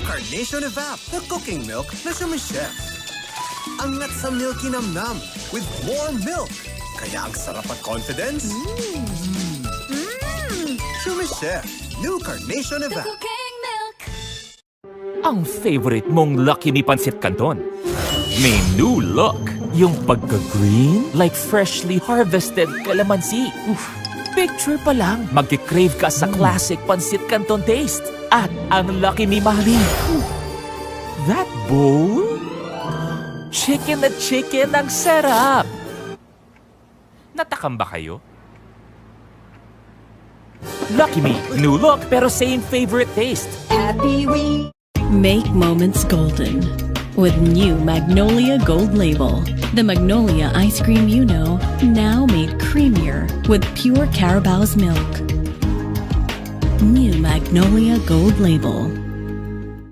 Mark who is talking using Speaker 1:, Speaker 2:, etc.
Speaker 1: Carnation Evap, the cooking milk na Chef. Angat sa milky namnam with more milk. Kaya ang sarap at confidence. Chef, new Carnation Evap.
Speaker 2: Cooking milk.
Speaker 3: Ang favorite mong Lucky Me Pancit Canton. May new look. Yung pagka-green like freshly harvested calamansi. Picture pa lang, magkikrave ka sa classic Pancit Canton taste. At ang Lucky Me Mami. That bowl? Chicken na chicken ang sarap. Natakam ba kayo? Lucky Me, new look pero same favorite taste.
Speaker 2: Happy we.
Speaker 4: Make moments golden with new Magnolia Gold Label. The Magnolia ice cream you know, now made creamier with pure Carabao's milk. New Magnolia Gold Label.